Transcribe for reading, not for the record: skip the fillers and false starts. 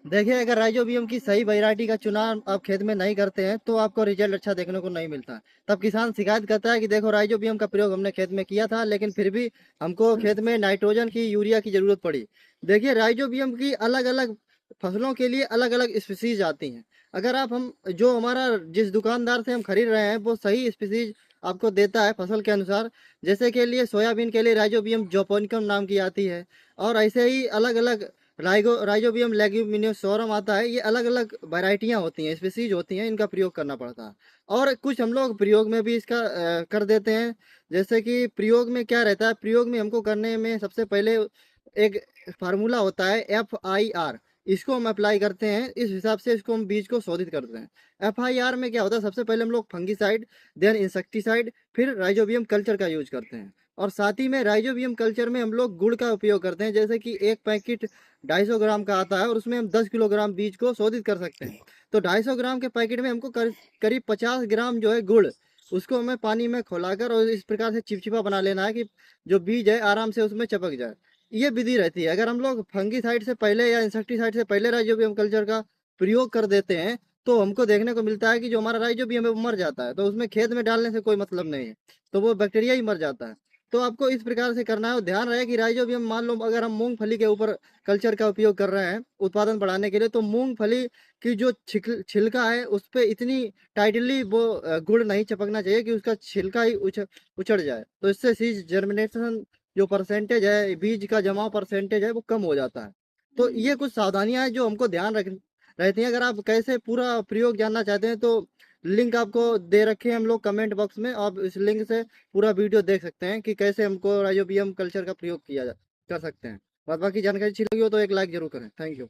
देखिए, अगर राइजोबियम की सही वैरायटी का चुनाव आप खेत में नहीं करते हैं तो आपको रिजल्ट अच्छा देखने को नहीं मिलता। तब किसान शिकायत करता है कि देखो, राइजोबियम का प्रयोग हमने खेत में किया था, लेकिन फिर भी हमको खेत में नाइट्रोजन की, यूरिया की जरूरत पड़ी। देखिए, राइजोबियम की अलग अलग फसलों के लिए अलग अलग स्पीसीज आती हैं। अगर आप हम जो हमारा जिस दुकानदार से हम खरीद रहे हैं वो सही स्पीसीज आपको देता है फसल के अनुसार, जैसे के लिए सोयाबीन के लिए राइजोबियम जोपोनिकम नाम की आती है, और ऐसे ही अलग अलग राइजोबियम लेग्यूमिनोसोरम आता है। ये अलग अलग वैरायटियां होती हैं, स्पीसीज होती हैं, इनका प्रयोग करना पड़ता है। और कुछ हम लोग प्रयोग में भी इसका कर देते हैं। जैसे कि प्रयोग में क्या रहता है, प्रयोग में हमको करने में सबसे पहले एक फार्मूला होता है FIR। इसको हम अप्लाई करते हैं, इस हिसाब से इसको हम बीज को शोधित करते हैं। FIR में क्या होता है, सबसे पहले हम लोग फंगीसाइड, देन इंसेक्टिसाइड, फिर राइजोबियम कल्चर का यूज करते हैं। और साथ ही में राइजोबियम कल्चर में हम लोग गुड़ का उपयोग करते हैं। जैसे कि एक पैकेट 250 ग्राम का आता है और उसमें हम 10 किलोग्राम बीज को शोधित कर सकते हैं। तो 250 ग्राम के पैकेट में हमको करीब 50 ग्राम जो है गुड़, उसको हमें पानी में खौलाकर और इस प्रकार से चिपचिपा बना लेना है कि जो बीज है आराम से उसमें चिपक जाए। ये विधि रहती है। अगर हम लोग फंगीसाइड से पहले या इंसेक्टिसाइड से पहले राइजोबियम कल्चर का प्रयोग कर देते हैं तो हमको देखने को मिलता है कि जो हमारा राइजोबियम है वो मर जाता है। तो उसमें खेत में डालने से कोई मतलब नहीं है, तो वो बैक्टीरिया ही मर जाता है। तो आपको इस प्रकार से करना है। ध्यान रहे कि राइजोबियम, मान लो अगर हम मूंगफली के ऊपर कल्चर का उपयोग कर रहे हैं उत्पादन बढ़ाने के लिए, तो मूंगफली की जो छिलका है उस पे इतनी टाइटली वो गुड़ नहीं चिपकना चाहिए कि उसका छिलका ही उछड़ जाए। तो इससे सीज जर्मिनेशन जो परसेंटेज है, बीज का जमाव परसेंटेज है, वो कम हो जाता है। तो ये कुछ सावधानियां हैं जो हमको ध्यान रख रहती हैं। अगर आप कैसे पूरा प्रयोग जानना चाहते हैं तो लिंक आपको दे रखे हैं हम लोग कमेंट बॉक्स में, आप इस लिंक से पूरा वीडियो देख सकते हैं कि कैसे हमको राइजोबियम कल्चर का प्रयोग किया जा कर सकते हैं। बाद बाकी जानकारी अच्छी लगी हो तो एक लाइक जरूर करें। Thank you.